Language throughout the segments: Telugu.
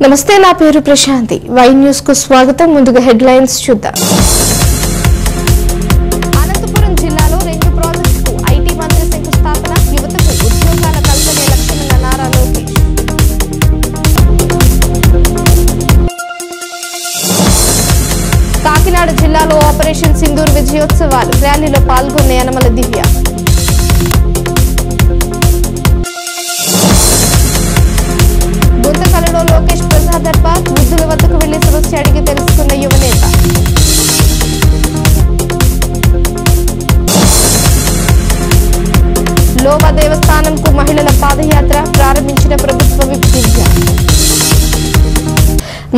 నమస్తే, నా పేరు ప్రశాంతి. వై న్యూస్ కు స్వాగతం. ముందుగా హెడ్లైన్స్ చూద్దాం. అనంతపురం జిల్లాలో 2 ప్రాజెక్టులకు ఐటీ మంత్రి శంకుస్థాపన. యువతకు ఉద్యోగాల కల్పనే లక్ష్యమన్న నారా లోకేష్. కాకినాడ జిల్లాలో ఆపరేషన్ సింధూర్ విజయోత్సవాలు. ర్యాలీలో పాల్గొన్న యనమల దివ్య. గుంతకలలో లోకేష్ ప్రజా దర్బార్. వృద్ధుల వద్దకు వెళ్లి సమస్య అడిగి తెలుసుకున్న యువనేత. లోవా దేవస్థానంకు మహిళల పాదయాత్ర ప్రారంభించిన ప్రభుత్వ విప్ దివ్య.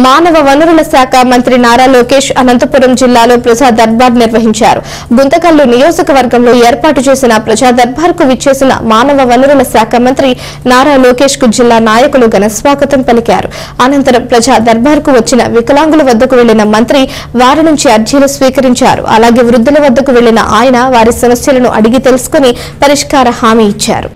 మానవ వనరుల శాఖ మంత్రి నారా లోకేష్ అనంతపురం జిల్లాలో ప్రజా దర్బార్ నిర్వహించారు. గుంతకల్లు నియోజకవర్గంలో ఏర్పాటు చేసిన ప్రజా దర్బార్ కు విచ్చేసిన మానవ వనరుల శాఖ మంత్రి నారా లోకేష్ కు జిల్లా నాయకులు ఘన స్వాగతం పలికారు. అనంతరం ప్రజా దర్బార్ కు వచ్చిన వికలాంగుల వద్దకు వెళ్లిన మంత్రి వారి నుంచి అర్జీలు స్వీకరించారు. అలాగే వృద్ధుల వద్దకు వెళ్లిన ఆయన వారి సమస్యలను అడిగి తెలుసుకుని పరిష్కార హామీ ఇచ్చారు.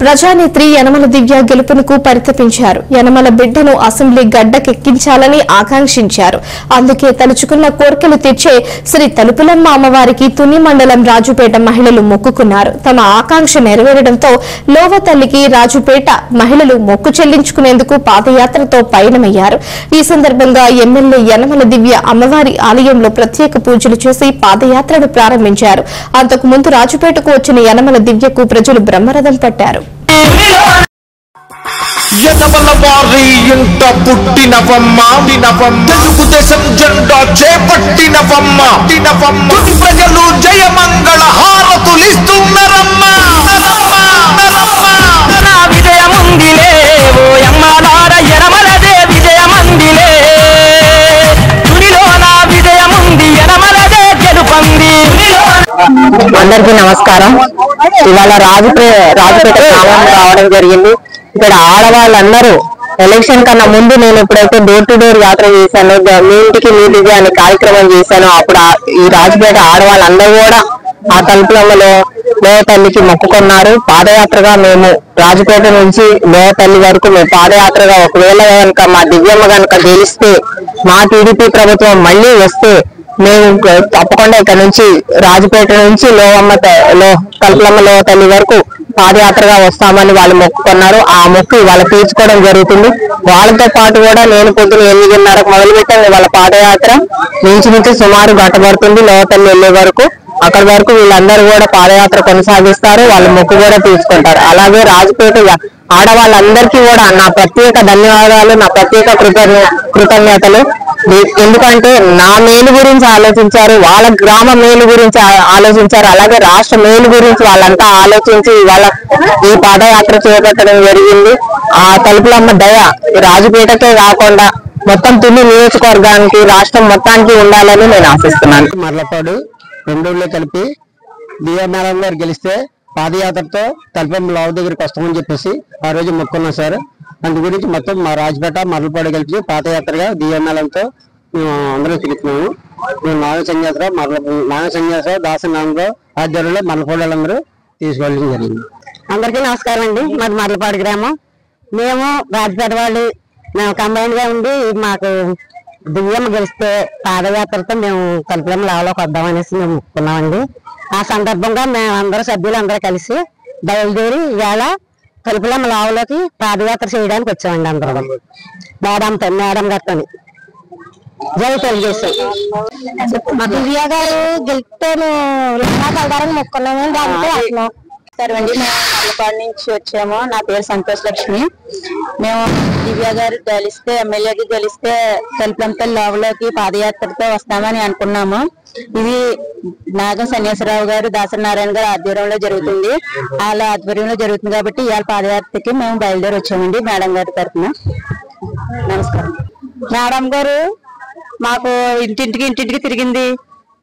ప్రజానేత్రి యనమల దివ్య గెలుపునకు పరితపించారు. యనమల బిడ్డను అసెంబ్లీ గడ్డకెక్కించాలని ఆకాంక్షించారు. అందుకే తలుచుకున్న కోర్కెలు తీర్చే శ్రీ తలుపులమ్మ అమ్మవారికి తుని మండలం రాజుపేట మహిళలు మొక్కుకున్నారు. తమ ఆకాంక్ష నెరవేరడంతో లోవ తల్లికి రాజుపేట మహిళలు మొక్కు చెల్లించుకునేందుకు పాదయాత్రతో పయనమయ్యారు. ఈ సందర్భంగా ఎమ్మెల్యే యనమల దివ్య అమ్మవారి ఆలయంలో ప్రత్యేక పూజలు చేసి పాదయాత్రను ప్రారంభించారు. అంతకు ముందు రాజుపేటకు వచ్చిన యనమల దివ్యకు ప్రజలు బ్రహ్మరథం పట్టారు. యదవల వారి ఇంట పుట్టినవమ్మ తెలుగుదేశం జెండా చేపట్టినవమ్మ తుది ప్రజలు జయమంగళ హారతులిస్తున్నారమ్మ విజయముందిలే ఓ యమ్మలార యనమలదే విజయమందిలే తునిలో నా విజయముంది యనమలదే గెలుపంది. అందరికీ నమస్కారం. ఇవాళ రాజుపేట గ్రామం రావడం జరిగింది. ఇక్కడ ఆడవాళ్ళందరూ ఎలక్షన్ కన్నా ముందు నేను ఎప్పుడైతే డోర్ టు డోర్ యాత్ర చేశాను, మీ ఇంటికి నీటిగా అనే కార్యక్రమం చేశాను, అప్పుడు ఈ రాజుపేట ఆడవాళ్ళందరూ కూడా ఆ తలుపులలో లోయతల్లికి మొక్కుకున్నారు. పాదయాత్రగా మేము రాజుపేట నుంచి లోయతల్లి వరకు మేము పాదయాత్రగా ఒకవేళ కనుక మా దివ్యమ్మ కనుక గెలిస్తే, మా టీడీపీ ప్రభుత్వం మళ్ళీ వస్తే మేము తప్పకుండా ఇక్కడ నుంచి రాజుపేట నుంచి తలుపులమ్మ లోయతల్లి వరకు పాదయాత్రగా వస్తామని వాళ్ళు మొక్కుకున్నారు. ఆ మొక్కు వాళ్ళ తీర్చుకోవడం జరుగుతుంది. వాళ్ళతో పాటు కూడా నేను పొద్దున 8:30 మొదలు పెట్టాను వాళ్ళ పాదయాత్ర. నుంచి సుమారు గంట పడుతుంది లోయతల్లి వెళ్లే వరకు. అక్కడి వరకు వీళ్ళందరూ కూడా పాదయాత్ర కొనసాగిస్తారు, వాళ్ళ మొక్కు కూడా తీసుకుంటారు. అలాగే రాజుపేట ఆడవాళ్ళందరికీ కూడా నా ప్రత్యేక ధన్యవాదాలు, నా ప్రత్యేక కృతజ్ఞతలు. ఎందుకంటే నా మేలు గురించి ఆలోచించారు, వాళ్ళ గ్రామ మేలు గురించి ఆలోచించారు, అలాగే రాష్ట్ర మేలు గురించి వాళ్ళంతా ఆలోచించి వాళ్ళ ఈ పాదయాత్ర చేపట్టడం జరిగింది. ఆ తలుపులమ్మ దయ రాజుపేటకే కాకుండా మొత్తం తుని నియోజకవర్గానికి రాష్ట్రం మొత్తానికి ఉండాలని నేను ఆశిస్తున్నాను. మర్లపాడు రెండోళ్ళు కలిపి డిఎంఆర్ఎం గారు గెలిస్తే పాదయాత్రతో తలుపమ్మ లావు దగ్గరికి వస్తామని చెప్పేసి ఆ రోజు మొక్కున్నాం సార్. అందు గురించి మొత్తం మా రాజపేట మర్లపాడు కలిపి పాదయాత్రగా డిఎంఆర్ఎంతో మేము అందరం తిరుగుతున్నాము. మేము నాగ సంజాసరావు దాసనామరావు ఆధ్వర్యంలో మర్లపాడు తీసుకోవడం జరిగింది. అందరికీ నమస్కారం అండి. మాది మర్లపాడు గ్రామం. మేము రాజపేట వాళ్ళు మేము కంబైన్ గా ఉండి మాకు దివ్యమ్మ గెలిస్తే పాదయాత్రతో మేము తలుపులమ్మ లావలోకి వద్దామనేసి మేము మొక్కున్నామండి. ఆ సందర్భంగా మేము అందరూ సభ్యులందరూ కలిసి బయలుదేరి ఇవాళ తలుపులమ్మ లావలోకి పాదయాత్ర చేయడానికి వచ్చామండి. అందరూ మేడం గారితో జై తెలుగుదేశం. దివ్య గారు గెలిస్తే వెళ్తారని మొక్కున్నామండి. అండి మేము మల్లపాడు నుంచి వచ్చాము. నా పేరు సంతోష్ లక్ష్మి. మేము దివ్య గారు గెలిస్తే ఎమ్మెల్యేకి గెలిస్తే తలుపులంపల్లి లోపలికి పాదయాత్రతో వస్తామని అనుకున్నాము. ఇది నాగ సన్యాసరావు గారు దాసనారాయణ గారు ఆధ్వర్యంలో జరుగుతుంది. వాళ్ళ ఆధ్వర్యంలో జరుగుతుంది కాబట్టి ఇవాళ పాదయాత్రకి మేము బయలుదేరి వచ్చామండి మేడం గారి తరఫున. నమస్కారం. మేడం గారు మాకు ఇంటింటికి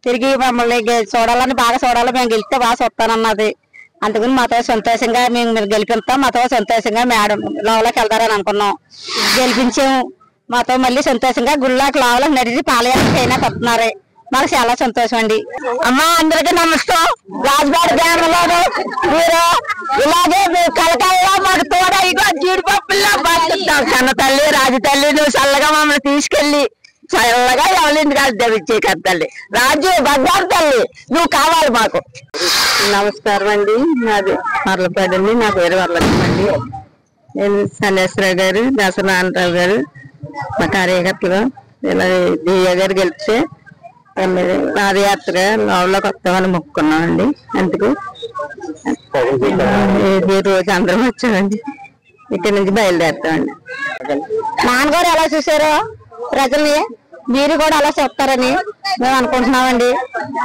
తిరిగి మమ్మల్ని చూడాలని బాగా చూడాలి, మేము గెలిస్తే బాగా చూస్తానన్నది. అందుకని మాతో సంతోషంగా మేము గెలిపిస్తాం, మాతో సంతోషంగా మేడం లోపలికి వెళ్తారని అనుకున్నాం. గెలిపించాము. మాతో మళ్ళీ సంతోషంగా గుళ్ళకి లోపలికి నడిచి పాదయాత్ర అయినా కొడుతున్నారు. మాకు చాలా సంతోషం అండి. అమ్మ అందరికీ నమస్కారం. రాజుపేట గ్రామంలో మీరు ఇలాగే కలకాలలో మాకు తోడ ఇగో జీడిపప్పుల్లో బతుకుతాం. కన్న తల్లి రాజు తల్లి నువ్వు చల్లగా మమ్మల్ని తీసుకెళ్లి చల్లగా ఎవరింటి కాదు దేవిచ్చే కత్తల్లి రాజు బంగారు తల్లి నువ్వు కావాలి మాకు. నమస్కారం అండి. నాది మర్లపాడు అండి. నా పేరు వరలక్ష్మి అండి. నేను సన్యాసరావు గారు దాసనారాయణరావు గారు మా కార్యకర్తలు ఇలా దివ్య గారు గెలిస్తే పాదయాత్ర లోపలికి వస్తామని మొక్కున్నామండి. అందుకు ఈ రోజు అందరం వచ్చామండి. ఇక్కడ నుంచి బయలుదేరుతామండి. నాన్నగారు ఎలా చూసారో ప్రజల్ని మీరు కూడా అలా చూస్తారని మేము అనుకుంటున్నామండి.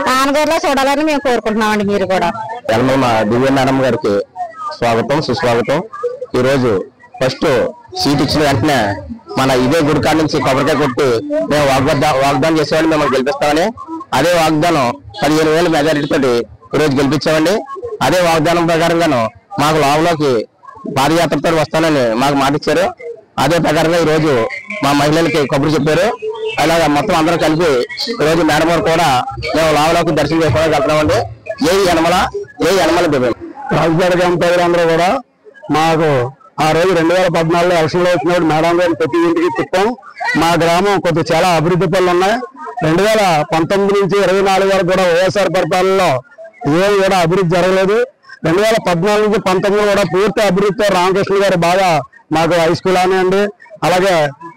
నాన్నగారులో చూడాలని మేము కోరుకుంటున్నామండి. మీరు కూడా దివ్య మేడం గారికి స్వాగతం సుస్వాగతం. ఈ రోజు ఫస్ట్ సీట్ ఇచ్చిన వెంటనే మన ఇదే గుడికాడ నుంచి కొబ్బరికాయ కొట్టి మేము వాగ్దానం చేసేవాడిని, మిమ్మల్ని గెలిపిస్తామని. అదే వాగ్దానం 15,000 మెజారిటీతో ఈ రోజు గెలిపించామండి. అదే వాగ్దానం ప్రకారంగాను మాకు లోపలికి పాదయాత్రతో వస్తానని మాకు మాట ఇచ్చారు. అదే ప్రకారంగా ఈ రోజు మా మహిళలకి కబురు చెప్పారు. అలాగే మొత్తం అందరం కలిపి ఈ రోజు మేడం గారు కూడా మేము లావలోకి దర్శనం చేసుకోవడానికి వెళ్తున్నామండి. ఏ యనమల దివ్యం రాజపేట గ్రామ ప్రజలందరూ కూడా మాకు ఆ రోజు 2014లో ఎలక్షన్లో వచ్చినప్పుడు మేడం గారిని ప్రతి ఇంటికి తిప్పాం. మా గ్రామం కొద్దిగా చాలా అభివృద్ధి పనులు ఉన్నాయి. 2019 నుంచి 24 వరకు కూడా వైఎస్ఆర్ పరిపాలనలో ఏమి కూడా అభివృద్ధి జరగలేదు. 2014 నుంచి 19 కూడా పూర్తి అభివృద్ధితో రామకృష్ణ గారు బాగా మాకు హై స్కూల్ అవనివ్వండి, అలాగే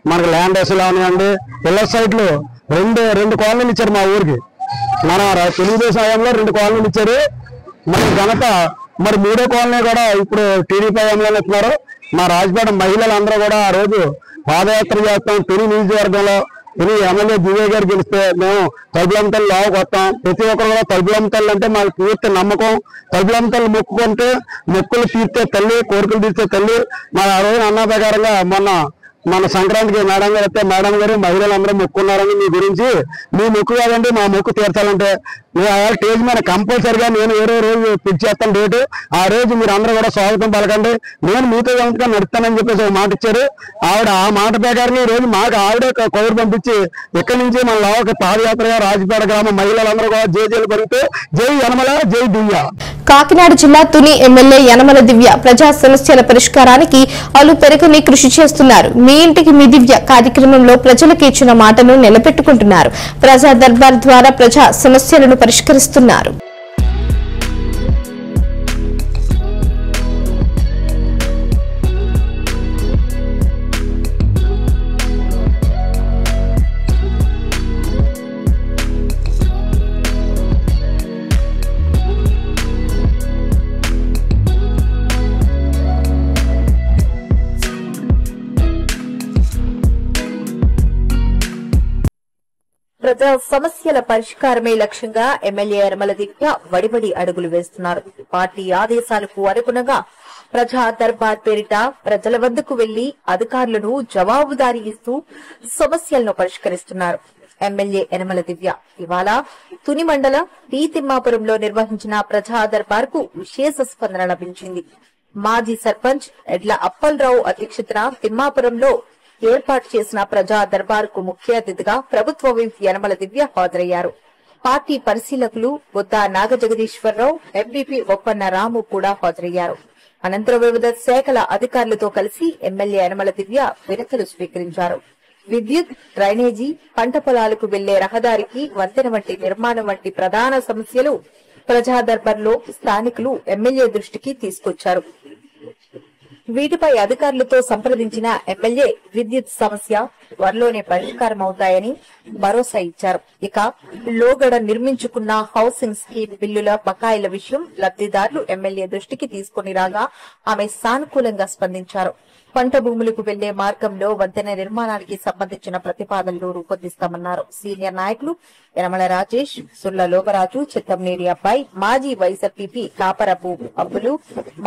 మనకు ల్యాండ్ హౌస్లు అవనివ్వండి, పిల్ల సైట్లు రెండు కాలనీలు ఇచ్చారు మా ఊరికి. మన తెలుగుదేశం హయాంలో 2 కాలనీలు ఇచ్చారు. మన ఘనత మరి 3వ కాలనీ కూడా ఇప్పుడు టీడీపీ హయాంలో ఇస్తున్నారు. మా రాజపేట మహిళలందరూ కూడా ఆ రోజు పాదయాత్ర చేస్తాం. తుని నియోజకవర్గంలో తుని ఎమ్మెల్యే దివ్య గారు గెలిస్తే మేము తలుపులంతలు లావుకు వస్తాం. ప్రతి ఒక్కరు కూడా తలుపులంతలు అంటే మాకు పూర్తి నమ్మకం. తలుపులంతలు మొక్కుకుంటే మొక్కులు తీర్చే తల్లి, కోరికలు తీర్చే తల్లి. మా ఆ రోజు అన్న ప్రకారంగా మన సంక్రాంతికి మేడం గారు వస్తే మేడం గారు మహిళలందరూ మొక్కున్నారని మీ గురించి మీ మొక్కు కాదండి మా మొక్కు తీర్చాలంటే స్టేజ్ మీద కంపల్సరిగా నేను వేరే రోజు ఫిక్స్ చేస్తాను డేటు. ఆ రోజు మీరు అందరూ కూడా స్వాగతం పలకండి, నేను మీతో ఎంతగా నడుస్తానని చెప్పేసి ఒక మాట ఇచ్చారు. ఆవిడ ఆ మాట ప్రకారం ఈ రోజు మాకు ఆవిడే కౌరు పంపించి ఇక్కడి నుంచి మన లోక పాదయాత్రగా రాజపేట గ్రామ మహిళలందరూ కూడా జేజేలు పలుకుతూ జై యనమల జై దివ్య. కాకినాడ జిల్లా తుని ఎమ్మెల్యే యనమల దివ్య ప్రజా సమస్యల పరిష్కారానికి అలు పెరగని కృషి చేస్తున్నారు. మీ ఇంటికి మీ దివ్య కార్యక్రమంలో ప్రజలకు ఇచ్చిన మాటను నిలబెట్టుకుంటున్నారు. ప్రజా దర్బార్ ద్వారా ప్రజా సమస్యలను పరిష్కరిస్తున్నారు. ప్రజా సమస్యల పరిష్కారమే లక్ష్యంగా ఎమ్మెల్యే యనమల దివ్య వడివడి అడుగులు వేస్తున్నారు. పార్టీ ఆదేశాలకు అనుగుణంగా ప్రజా దర్బార్ పేరిట ప్రజల వద్దకు వెళ్లి అధికారులను జవాబుదారీ ఇస్తూ సమస్యలను పరిష్కరిస్తున్నారు. ఎమ్మెల్యే యనమల దివ్య ఇవాళ తుని మండలం టి తిమ్మాపురంలో నిర్వహించిన ప్రజా దర్బార్ కు విశేష స్పందన లభించింది. మాజీ సర్పంచ్ ఎడ్ల అప్పలరావు అధ్యక్షతన తిమ్మాపురంలో ఏర్పాటు చేసిన ప్రజా దర్బార్ కు ముఖ్య అతిథిగా ప్రభుత్వ విప్ యనమల దివ్య హాజరయ్యారు. పార్టీ పరిశీలకులు బొద్దా నాగజగదీశ్వరరావు, ఎంపీపీ బొప్పన్న రాము కూడా హాజరయ్యారు. అనంతరం వివిధ శాఖల అధికారులతో కలిసి ఎమ్మెల్యే యనమల దివ్య వినతులు స్వీకరించారు. విద్యుత్, డ్రైనేజీ, పంట పొలాలకు వెళ్లే రహదారికి వంతెన వంటి నిర్మాణం వంటి ప్రధాన సమస్యలు ప్రజా దర్బార్లో స్థానికులు ఎమ్మెల్యే దృష్టికి తీసుకొచ్చారు. వీటిపై అధికారులతో సంప్రదించిన ఎమ్మెల్యే విద్యుత్ సమస్య త్వరలోనే పరిష్కారం అవుతాయని భరోసా ఇచ్చారు. ఇక లోగడ నిర్మించుకున్న హౌసింగ్ స్కీమ్ బిల్లుల బకాయిల విషయం లబ్దిదారులు ఎమ్మెల్యే దృష్టికి తీసుకుని రాగా ఆమె సానుకూలంగా స్పందించారు. పంట భూములకు వెళ్లే మార్గంలో వంతెన నిర్మాణానికి సంబంధించిన ప్రతిపాదనలు రూపొందిస్తామన్నారు. సీనియర్ నాయకులు యనమల రాజేష్, సుర్ల లోకరాజు, చిత్తంనేని అబ్బాయి, మాజీ వైఎస్ఆర్పీపీ కాపరపు అబ్బులు,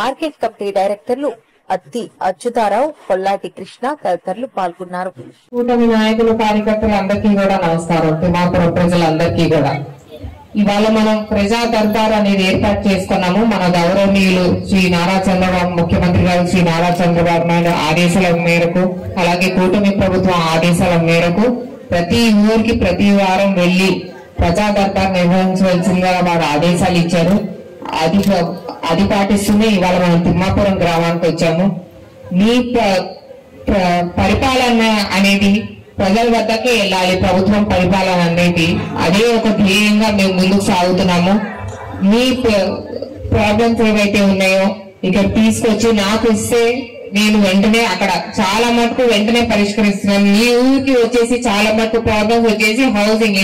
మార్కెట్ కమిటీ డైరెక్టర్లు అత్తి అచ్యుతారావు, కొల్లాటి కృష్ణ తదితరులు పాల్గొన్నారు. కూటమి నాయకులు, కార్యకర్తలు అందరికీ కూడా నమస్కారం. తిమ్మాపురం ప్రజలందరికీ కూడా ఇవాళ మనం ప్రజా దర్బార్ అనేది ఏర్పాటు చేసుకున్నాము. మన గౌరవనీయులు శ్రీ నారా చంద్రబాబు, ముఖ్యమంత్రి గారు శ్రీ నారా చంద్రబాబు నాయుడు ఆదేశాల మేరకు, అలాగే కూటమి ప్రభుత్వం ఆదేశాల మేరకు ప్రతి ఊరికి ప్రతి వారం వెళ్లి ప్రజా దర్బార్ నిర్వహించవలసిందిగా వారు ఆదేశాలు ఇచ్చారు. అది పాటిస్తూనే ఇవాళ మనం తిమ్మాపురం గ్రామానికి వచ్చాము. మీ పరిపాలన అనేది ప్రజల వద్దకే వెళ్ళాలి. ప్రభుత్వం పరిపాలన అనేది అదే ఒక ధ్యేయంగా మేము ముందుకు సాగుతున్నాము. మీ ప్రాబ్లమ్స్ ఏవైతే ఉన్నాయో ఇక్కడ తీసుకొచ్చి నాకు ఇస్తే నేను వెంటనే అక్కడ చాలా మటుకు వెంటనే పరిష్కరిస్తున్నాను. మీ ఊరికి వచ్చేసి చాలా మటుకు ప్రాబ్లమ్స్ వచ్చేసి హౌసింగ్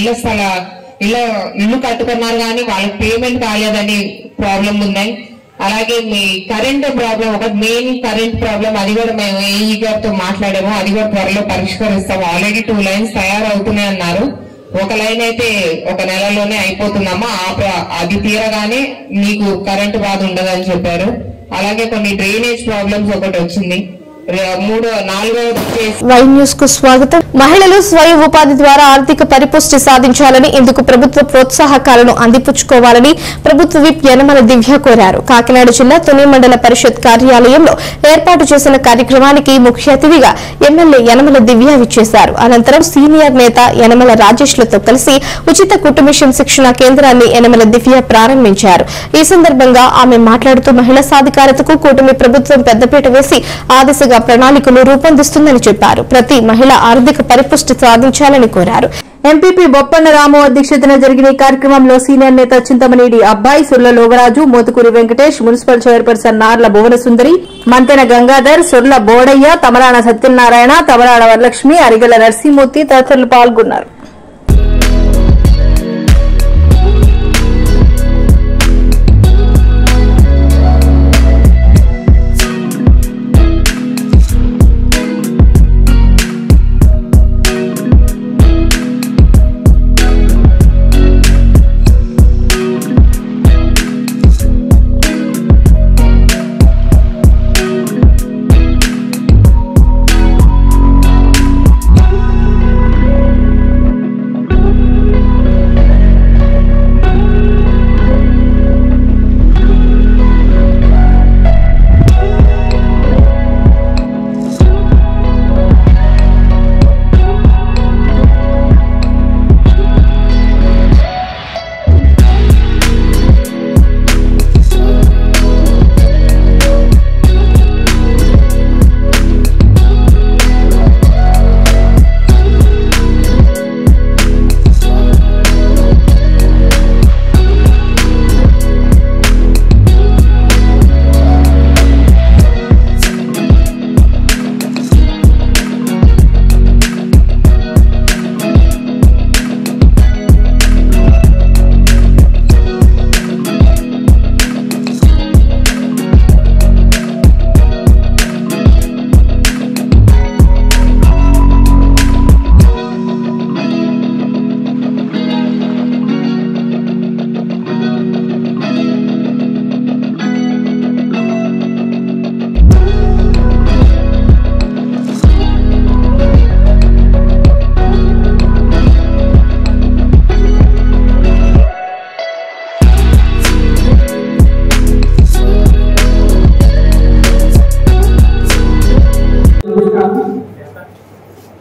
ఇల్లు కట్టుకున్నారు కానీ వాళ్ళకి పేమెంట్ కాలేదని ప్రాబ్లం ఉన్నాయి. అలాగే మీ కరెంట్ ప్రాబ్లం, ఒక మెయిన్ కరెంట్ ప్రాబ్లం, అది కూడా మేము ఏఈ గారితో మాట్లాడాము. అది కూడా త్వరలో పరిష్కరిస్తాము. ఆల్రెడీ 2 లైన్స్ తయారవుతున్నాయి అన్నారు. ఒక లైన్ అయితే ఒక నెలలోనే అయిపోతుందమ్మా, అది తీరగానే మీకు కరెంటు బాధ ఉండదని చెప్పారు. అలాగే కొన్ని డ్రైనేజ్ ప్రాబ్లమ్స్ ఒకటి వచ్చింది. వై న్యూస్ కు స్వాగతం. మహిళలు స్వయం ఉపాధి ద్వారా ఆర్థిక పరిపుష్టి సాధించాలని, ఇందుకు ప్రభుత్వ ప్రోత్సాహకాలను అందిపుచ్చుకోవాలని ప్రభుత్వ విప్ యనమల దివ్య కోరారు. కాకినాడ జిల్లా తుని మండల పరిషత్ కార్యాలయంలో ఏర్పాటు చేసిన కార్యక్రమానికి ముఖ్య అతిథిగా ఎమ్మెల్యే యనమల దివ్య విచ్చేశారు. అనంతరం సీనియర్ నేత యనమల రాజేష్ లతో కలిసి ఉచిత కుటుంబిషన్ శిక్షణ కేంద్రాన్ని యనమల దివ్య ప్రారంభించారు. ఈ సందర్భంగా ఆమె మాట్లాడుతూ మహిళా సాధికారతకు కూటమి ప్రభుత్వం పెద్దపీట వేసి ఆ దిశగా ప్రణాళికలు రూపొందిస్తుందని చెప్పారు. ప్రతి మహిళ ఆర్థిక పరిపుష్టి సాధించాలని కోరారు. ఎంపీపీ బొప్పన్న రాము అధ్యక్షతన జరిగిన ఈ కార్యక్రమంలో సీనియర్ నేత చింతమనేని అబ్బాయి, సుర్ల లోగరాజు, మోతుకూరి వెంకటేష్, మున్సిపల్ చైర్పర్సన్ నార్ల భువనసుందరి, మంతెన గంగాధర్, సుర్ల బోడయ్య, తమరాణ సత్యనారాయణ, తమరాణ వరలక్ష్మి, అరిగల నరసింహమూర్తి తదితరులు పాల్గొన్నారు.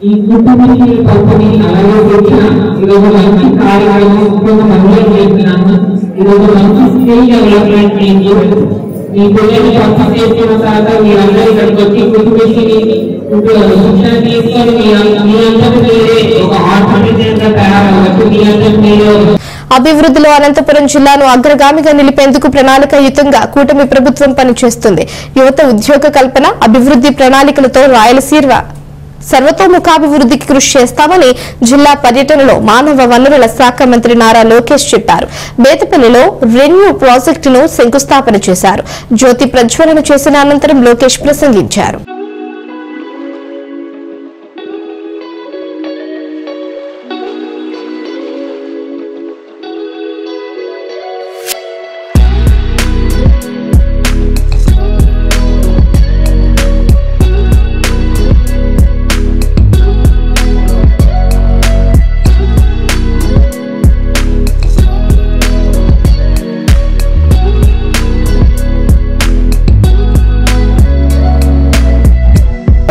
ఈ కుటుంబీకుల పంపిణీ అలాగే శిక్షణ ఇదొక మంచి కార్యక్రమం. ముఖ్యంగా మహిళలు చేస్తున్నాము. ఇదొక మంచి స్కిల్ డెవలప్మెంట్ ఈవెంట్. మీ పిల్లల్ని పంపిణీ చేసిన తర్వాత మీరందరూ ఇక్కడికి వచ్చి కుటుంబీకుని శిక్షణ తీసుకొని మీ అందరూ మీరే ఒక ఆర్గనైజేషన్ గా తయారవ్వచ్చు. మీ అందరూ మీరే అభివృద్ధిలో అనంతపురం జిల్లాను అగ్రగామిగా నిలిపేందుకు ప్రణాళికాయుతంగా కూటమి ప్రభుత్వం పనిచేస్తుంది. యువత ఉద్యోగ కల్పన, అభివృద్ధి ప్రణాళికలతో రాయలసీమ సర్వతోముఖాభివృద్ధికి కృషి చేస్తామని జిల్లా పర్యటనలో మానవ వనరుల శాఖ మంత్రి నారా లోకేష్ చెప్పారు. బేతపల్లిలో రెన్యూ ప్రాజెక్టును శంకుస్థాపన చేశారు. జ్యోతి ప్రజ్వలన చేసిన అనంతరం లోకేష్ ప్రసంగించారు.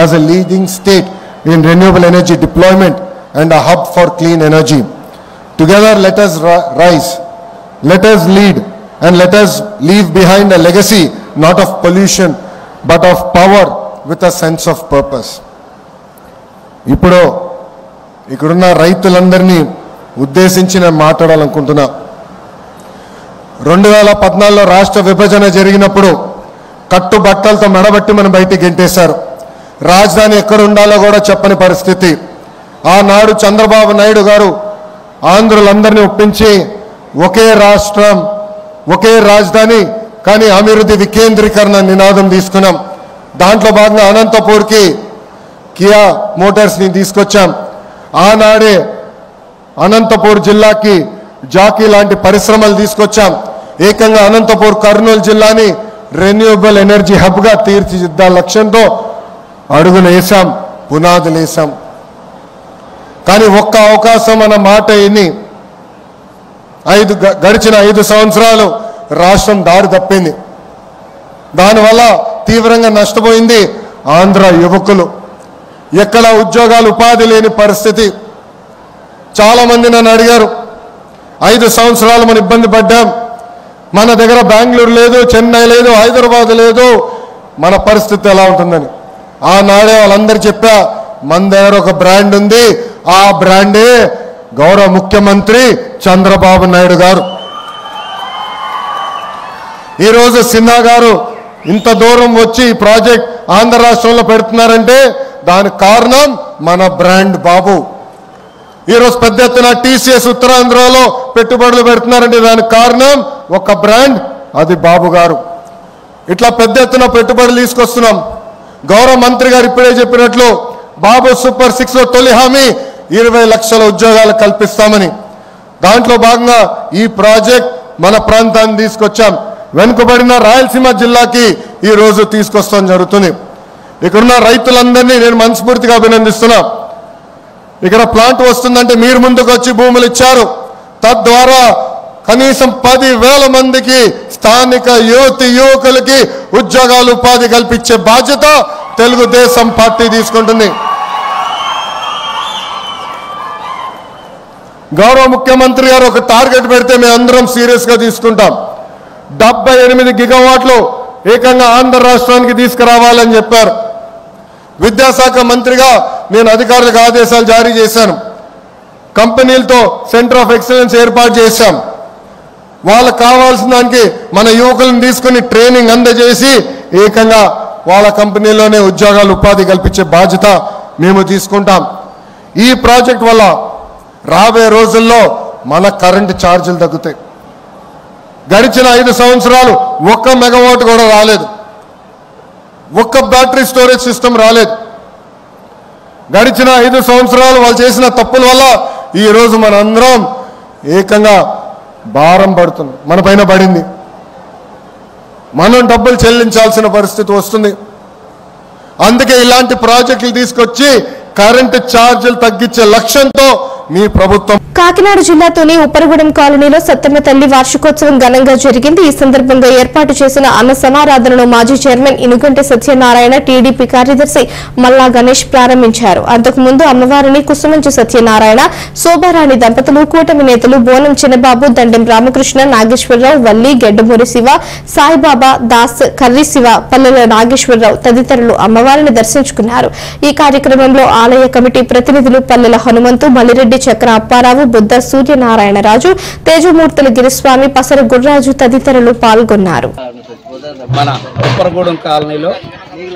As a leading state in renewable energy deployment and a hub for clean energy. Together let us rise, let us lead, and let us leave behind a legacy not of pollution but of power with a sense of purpose. ఇప్పుడు ఇక్కడున్న రైతులందరినీ ఉద్దేశించి నేను మాట్లాడాలనుకుంటున్నా. 2014లో రాష్ట్ర విభజన జరిగినప్పుడు కట్టుబట్టలతో మెడబట్టి మనం బయటికి గెంటేశారు. రాజధాని ఎక్కడ ఉండాలో కూడా చెప్పని పరిస్థితి. ఆనాడు చంద్రబాబు నాయుడు గారు ఆంధ్రులందరినీ ఒప్పించి ఒకే రాష్ట్రం, ఒకే రాజధాని, కానీ అభివృద్ధి వికేంద్రీకరణ నినాదం తీసుకున్నాం. దాంట్లో భాగంగా అనంతపూర్కి కియా మోటార్స్ని తీసుకొచ్చాం. ఆనాడే అనంతపూర్ జిల్లాకి జాకీ లాంటి పరిశ్రమలు తీసుకొచ్చాం. ఏకంగా అనంతపూర్ కర్నూలు జిల్లాని రెన్యూవబుల్ ఎనర్జీ హబ్గా తీర్చిదిద్దా లక్ష్యంతో అడుగులు వేసాం, పునాదులు వేసాం. కానీ ఒక్క అవకాశం అన్న మాట విని గడిచిన 5 సంవత్సరాలు రాష్ట్రం దారి తప్పింది. దానివల్ల తీవ్రంగా నష్టపోయింది ఆంధ్ర యువకులు. ఎక్కడ ఉద్యోగాలు, ఉపాధి లేని పరిస్థితి. చాలామంది నన్ను అడిగారు, 5 సంవత్సరాలు మనం ఇబ్బంది పడ్డాం, మన దగ్గర బెంగళూరు లేదు, చెన్నై లేదు, హైదరాబాద్ లేదు, మన పరిస్థితి ఎలా ఉంటుందని. ఆనాడే వాళ్ళందరూ చెప్పా, మన దగ్గర ఒక బ్రాండ్ ఉంది, ఆ బ్రాండే గౌరవ ముఖ్యమంత్రి చంద్రబాబు నాయుడు గారు. ఈరోజు సిన్హా గారు ఇంత దూరం వచ్చి ఈ ప్రాజెక్ట్ ఆంధ్ర రాష్ట్రంలో పెడుతున్నారంటే దానికి కారణం మన బ్రాండ్ బాబు. ఈరోజు పెద్ద ఎత్తున టీసీఎస్ ఉత్తరాంధ్రలో పెట్టుబడులు పెడుతున్నారంటే దానికి కారణం ఒక బ్రాండ్, అది బాబు గారు. ఇట్లా పెద్ద ఎత్తున పెట్టుబడులు తీసుకొస్తున్నాం. గౌరవ మంత్రి గారు ఇప్పుడే చెప్పినట్లు బాబు సూపర్ 6లో తొలి హామీ 20 లక్షల ఉద్యోగాలు కల్పిస్తామని. దాంట్లో భాగంగా ఈ ప్రాజెక్ట్ మన ప్రాంతాన్ని తీసుకొచ్చాం. వెనుకబడిన రాయలసీమ జిల్లాకి ఈ రోజు తీసుకొస్తాం జరుగుతుంది. ఇక్కడున్న రైతులందరినీ నేను మనస్ఫూర్తిగా అభినందిస్తున్నా. ఇక్కడ ప్లాంట్ వస్తుందంటే మీరు ముందుకు వచ్చి భూములు ఇచ్చారు. తద్వారా కనీసం 10,000 మందికి స్థానిక యువకులకి ఉద్యోగాలు, ఉపాధి కల్పించే బాధ్యత తెలుగుదేశం పార్టీ తీసుకుంటుంది. గౌరవ ముఖ్యమంత్రి గారు ఒక టార్గెట్ పెడితే మేము అందరం సీరియస్ గా తీసుకుంటాం. 78 గిగావాట్లు ఏకంగా ఆంధ్ర రాష్ట్రానికి తీసుకురావాలని చెప్పారు. విద్యాశాఖ మంత్రిగా నేను అధికారులకు ఆదేశాలు జారీ చేశాను. కంపెనీలతో సెంటర్ ఆఫ్ ఎక్సలెన్స్ ఏర్పాటు చేశాం. వాళ్ళకు కావాల్సిన దానికి మన యువకులను తీసుకుని ట్రైనింగ్ అందజేసి ఏకంగా వాళ్ళ కంపెనీలోనే ఉద్యోగాలు, ఉపాధి కల్పించే బాధ్యత మేము తీసుకుంటాం. ఈ ప్రాజెక్ట్ వల్ల రాబోయే రోజుల్లో మన కరెంటు ఛార్జీలు తగ్గుతాయి. గడిచిన 5 సంవత్సరాలు 1 మెగావాట్ కూడా రాలేదు, 1 బ్యాటరీ స్టోరేజ్ సిస్టమ్ రాలేదు. గడిచిన 5 సంవత్సరాలు వాళ్ళు చేసిన తప్పుల వల్ల ఈరోజు మనందరం ఏకంగా భారం పడుతుంది, మన పైన పడింది. మనం డబ్బులు చెల్లించాల్సిన పరిస్థితి వస్తుంది. అందుకే ఇలాంటి ప్రాజెక్టులు తీసుకొచ్చి కరెంటు ఛార్జీలు తగ్గించే లక్ష్యంతో మీ ప్రభుత్వం. కాకినాడ జిల్లాతోని ఉప్పరగూడెం కాలనీలో సత్తమ్మ తల్లి వార్షికోత్సవం ఘనంగా జరిగింది. ఈ సందర్భంగా ఏర్పాటు చేసిన అన్న సమారాధనను మాజీ చైర్మన్ ఇనుగంటి సత్యనారాయణ, టీడీపీ కార్యదర్శి మల్లా గణేష్ ప్రారంభించారు. అంతకుముందు అమ్మవారిని కుసుమంచి సత్యనారాయణ, శోభారాణి దంపతులు, కూటమి నేతలు బోనం చిన్నబాబు, దండెం రామకృష్ణ, నాగేశ్వరరావు, వల్లి, గెడ్డమూరి శివ, సాయిబాబా, దాస్, కర్రి శివ, పల్లెల నాగేశ్వరరావు తదితరులు అమ్మవారిని దర్శించుకున్నారు. ఈ కార్యక్రమంలో ఆలయ కమిటీ ప్రతినిధులు పల్లెల హనుమంతు, మల్లిరెడ్డి, చక్ర అప్పారావు, బుద్ధ సూర్యనారాయణరాజు, తేజమూర్తుల గిరిస్వామి, పసర గుర్రాజు తదితరులు పాల్గొన్నారు. మన ఉప్పరగూడెం కాలనీలో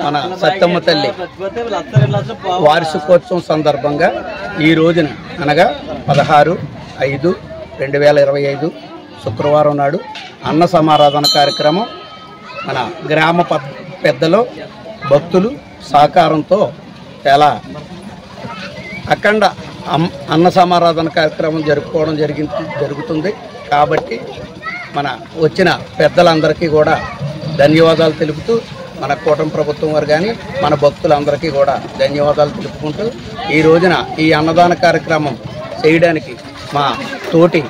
మన సత్తమ్మ తల్లి వార్షికోత్సవం సందర్భంగా ఈ రోజున అనగా 16/5/2025 శుక్రవారం నాడు అన్న సమారాధన కార్యక్రమం మన గ్రామ పెద్దలు భక్తులు సహకారంతో చాలా అఖండ అన్న సమారాధన కార్యక్రమం జరుపుకోవడం జరుగుతుంది. కాబట్టి మన వచ్చిన పెద్దలందరికీ కూడా ధన్యవాదాలు తెలుపుతూ, మన కూటమి ప్రభుత్వం వారు కానీ మన భక్తులందరికీ కూడా ధన్యవాదాలు తెలుపుకుంటూ, ఈ రోజున ఈ అన్నదాన కార్యక్రమం చేయడానికి మా తోటి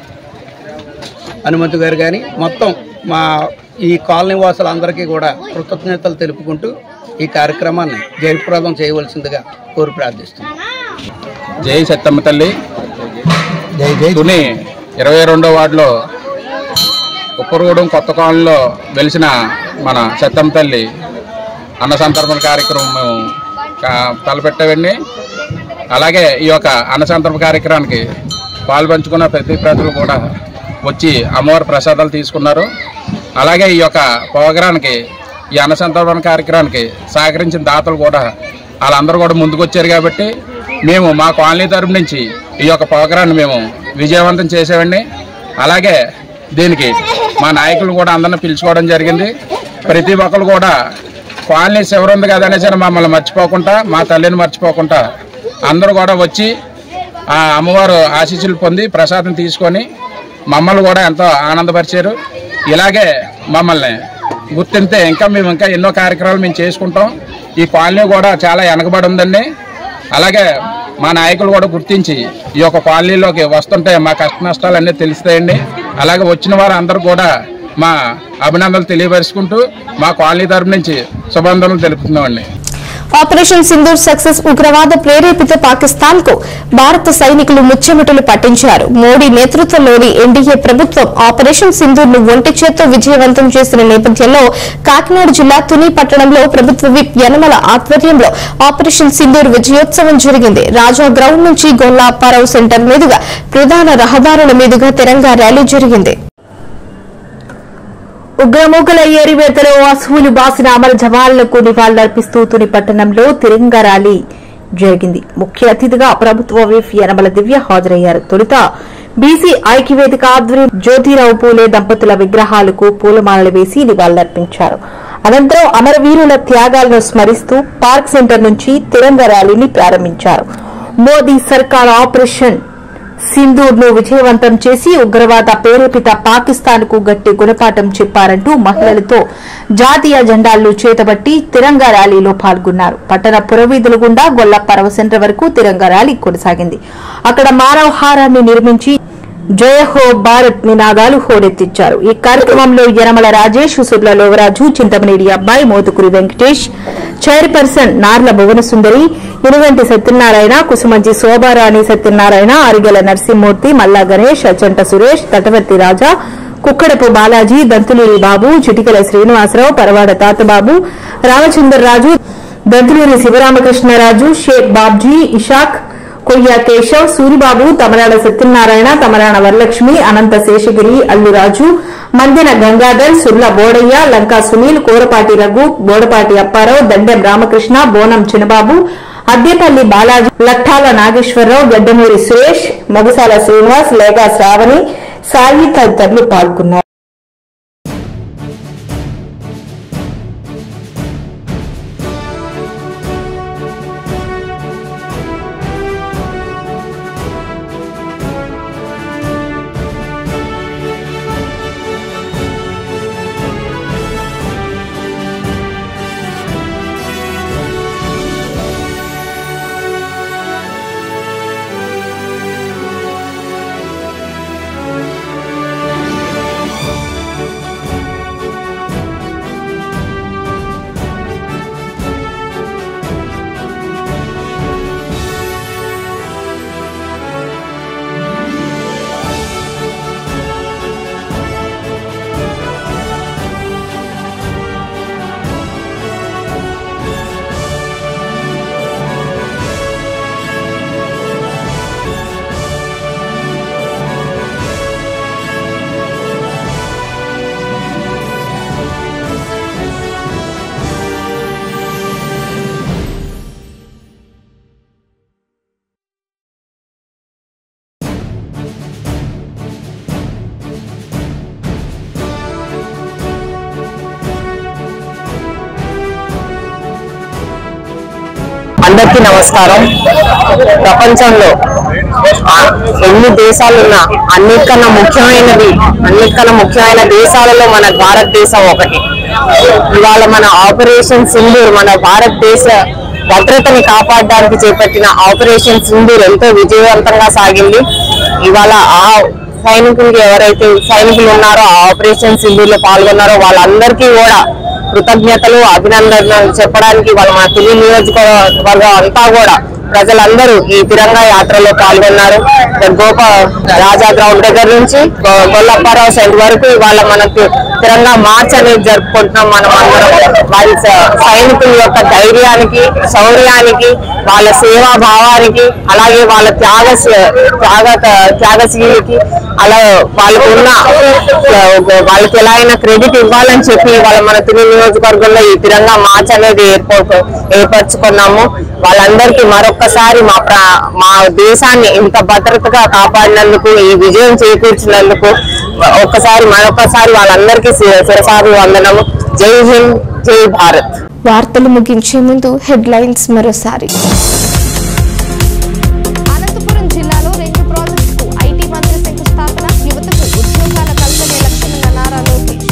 హనుమంతు గారు కానీ మొత్తం మా ఈ కాలనీ వాసులందరికీ కూడా కృతజ్ఞతలు తెలుపుకుంటూ ఈ కార్యక్రమాన్ని జయప్రదం చేయవలసిందిగా కోరి ప్రార్థిస్తున్నాం. జై సత్తమ్మ తల్లి. తుని 22వ వార్డులో ఉప్పరగూడెం కొత్త కాలనీలో వెలిసిన మన సత్తమ్మ తల్లి అన్న సంతర్పణ కార్యక్రమం మేము తలపెట్టామండి. అలాగే ఈ యొక్క అన్న సంతర్పణ కార్యక్రమానికి పాల్పంచుకున్న ప్రతి ప్రజలు కూడా వచ్చి అమ్మవారి ప్రసాదాలు తీసుకున్నారు. అలాగే ఈ యొక్క ప్రోగ్రానికి ఈ అన్న సంతర్పణ కార్యక్రమానికి సహకరించిన దాతలు కూడా వాళ్ళందరూ కూడా ముందుకు వచ్చారు. కాబట్టి మేము మా కాలనీ తరపు నుంచి ఈ యొక్క ప్రోగ్రాన్ని మేము విజయవంతం చేసామండి. అలాగే దీనికి మా నాయకులు కూడా అందరిని పిలుచుకోవడం జరిగింది. ప్రతి ఒక్కరు కూడా కాలనీ శివరు ఉంది కదా అనేసి మమ్మల్ని మర్చిపోకుండా, మా తల్లిని మర్చిపోకుండా అందరూ కూడా వచ్చి ఆ అమ్మవారు ఆశీస్సులు పొంది ప్రసాదం తీసుకొని మమ్మల్ని కూడా ఎంతో ఆనందపరిచారు. ఇలాగే మమ్మల్ని గుర్తింతే మేము ఇంకా ఎన్నో కార్యక్రమాలు మేము చేసుకుంటాం. ఈ కాలనీ కూడా చాలా వెనకబడి ఉందండి. అలాగే మా నాయకులు కూడా గుర్తించి ఈ యొక్క కాలనీలోకి వస్తుంటే మా కష్ట నష్టాలు అన్నీ తెలుస్తాయండి. అలాగే వచ్చిన వారు అందరూ కూడా మా అభినందనలు తెలియపరుచుకుంటూ మా కాలనీ తరపు నుంచి శుభాకాంక్షలు తెలుపుతున్నామండి. ఆపరేషన్ సింధూర్ సక్సెస్ ఉగ్రవాద ప్రేరేపిత పాకిస్తాన్ కు భారత సైనికులు ముచ్చెమటలు పట్టించారు. మోడీ నేతృత్వంలోని ఎన్డీఏ ప్రభుత్వం ఆపరేషన్ సింధూర్ ను ఒంటి చేత్తో విజయవంతం చేసిన నేపథ్యంలో కాకినాడ జిల్లా తుని పట్టణంలో ప్రభుత్వ విప్ యనమల ఆధ్వర్యంలో ఆపరేషన్ సింధూర్ విజయోత్సవం జరిగింది. రాజా గ్రౌండ్ నుంచి గొల్లా అప్పారావు సెంటర్ మీదుగా ప్రధాన రహదారుల మీదుగా తిరంగా ర్యాలీ జరిగింది. ఉగ్రమూకల ఏరివేతలో అసువులు బాసిన అమర జవాన్లకు నివాళులర్పిస్తూ తుని పట్టణంలో తిరంగా ర్యాలీ జరిగింది. ముఖ్య అతిథిగా ప్రభుత్వ విప్ యనమల దివ్య హాజరయ్యారు. తొలుత బీసీ ఐక్యవేదిక ఆధ్వర్యం జ్యోతిరావు పూలే దంపతుల విగ్రహాలకు పూలమాలలు వేసి నివాళులర్పించారు. అనంతరం అమరవీరుల త్యాగాలను స్మరిస్తూ పార్క్ సెంటర్ నుంచి తిరంగా ర్యాలీని ప్రారంభించారు. మోదీ సర్కార్ ఆపరేషన్ సింధూర్ ను విజయవంతం చేసి ఉగ్రవాద ప్రేరేపిత పాకిస్తాన్ కు గట్టి గుణపాఠం చెప్పారంటూ మహిళలతో జాతీయ జెండాలను చేతబట్టి తిరంగా ర్యాలీలో పాల్గొన్నారు. పట్టణ పురవీధుల గుండా గొల్లపరవ సెంటర్ వరకు తిరంగా ర్యాలీ కొనసాగింది. అక్కడ మానవహారాన్ని నిర్మించి జయ హో భారత్ నినాదాలు హోరెత్తించారు. ఈ కార్యక్రమంలో యనమల రాజేష్, సుర్ల లోవరాజు, చింతమనేడి అబ్బాయి, మోతుకూరి వెంకటేష్, చైర్పర్సన్ నార్ల భువన సుందరి, ఇనుగంటి సత్యనారాయణ, కుసుమంచి శోభారాణి సత్యనారాయణ, అరిగెల నరసింహమూర్తి, మల్లా గణేష్, అచంట సురేష్, తటవర్తి రాజా, కుక్కడపు బాలాజీ, దంతులూరి బాబు, చిటికల శ్రీనివాసరావు, పరవాడ తాతబాబు, రామచంద్రరాజు, దంతులూరి శివరామకృష్ణరాజు, షేక్ బాబ్జీ, ఇషాక్, కొయ్య కేశవ్, సూరిబాబు, తమరాడ సత్యనారాయణ, తమరాణ వరలక్ష్మి, అనంత శేషగిరి, అల్లురాజు, మందెన గంగాధర్, సుర్ల బోడయ్య, లంకా సునీల్, కోరపాటి రఘు, బోడపాటి అప్పారావు, దండెం రామకృష్ణ, బోనం చిన్నబాబు, అద్దెపల్లి బాలాజీ, లట్టాల నాగేశ్వరరావు, గడ్డమూరి సురేష్, మొగసాల శ్రీనివాస్, లేగా శ్రావణి, సాయి తదితరులు పాల్గొన్నారు. అందరికీ నమస్కారం. ప్రపంచంలో ఎన్ని దేశాలున్నా అన్నిటికన్నా ముఖ్యమైన దేశాలలో మన భారతదేశం ఒకటి. ఇవాళ మన ఆపరేషన్ సింధూర్ మన భారతదేశ భద్రతని కాపాడడానికి చేపట్టిన ఆపరేషన్ సింధూర్ ఎంతో విజయవంతంగా సాగింది. ఇవాళ ఆ ఎవరైతే సైనికులు ఉన్నారో ఆ ఆపరేషన్ సింధూర్ లో పాల్గొన్నారో వాళ్ళందరికీ కూడా కృతజ్ఞతలు అభినందనలు చెప్పడానికి వాళ్ళ మన తుని నియోజకవర్గం అంతా కూడా ప్రజలందరూ ఈ తిరంగా యాత్రలో పాల్గొన్నారు. రాజా గ్రౌండ్ దగ్గర నుంచి గొల్లప్పారావు సైడ్ వరకు ఇవాళ మనకు తిరంగా మార్చ్ అనేది జరుపుకుంటున్నాం. మనం అందరం వారి సైనికుల యొక్క ధైర్యానికి, శౌర్యానికి, వాళ్ళ సేవా భావానికి, అలాగే వాళ్ళ త్యాగశీలికి అలా వాళ్ళకి ఎలా అయినా క్రెడిట్ ఇవ్వాలని చెప్పి వాళ్ళ మన తుని నియోజకవర్గంలో ఈ తిరంగా మార్చ్ అనేది ఏర్పరచుకున్నాము. వాళ్ళందరికీ మరొక్కసారి మా దేశాన్ని ఇంత భద్రతగా కాపాడినందుకు, ఈ విజయం చేకూర్చినందుకు మరొకసారి వాళ్ళందరికీ శిరసాలు వందనము. జై హింద్, జై భారత్. వార్తలు ముగించే ముందు హెడ్లైన్స్ మరోసారి. అనంతపురం జిల్లాలో 2 ప్రాజెక్టులకు ఐటీ మంత్రి శంకుస్థాపన. యువతకు ఉద్యోగాల కల్పనే లక్ష్యమన్న నారా లోకేష్.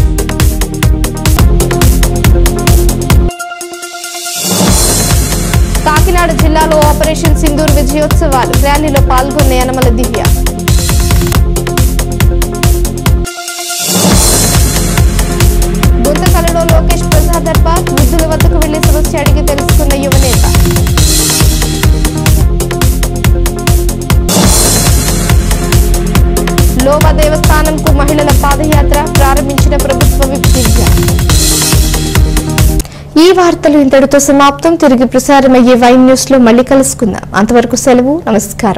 కాకినాడ జిల్లాలో ఆపరేషన్ సింధూర్ విజయోత్సవాలు. ర్యాలీలో పాల్గొన్న యనమల దివ్య. గుంతకలలో లోకేష్ ప్రజా దర్బార్. వృద్ధుల వద్దకు వెళ్లి సమస్య అడిగి తెలుసుకున్న యువనేత. లోవా దేవస్థానంకు మహిళల పాదయాత్ర ప్రారంభించిన ప్రభుత్వ విప్ దివ్య. ఈ వార్తలు ఇంతటితో సమాప్తం. తిరిగి ప్రసారమయ్యే వైన్ న్యూస్ లో మళ్ళీ కలుసుకుందాం. అంతవరకు సెలవు. నమస్కారం.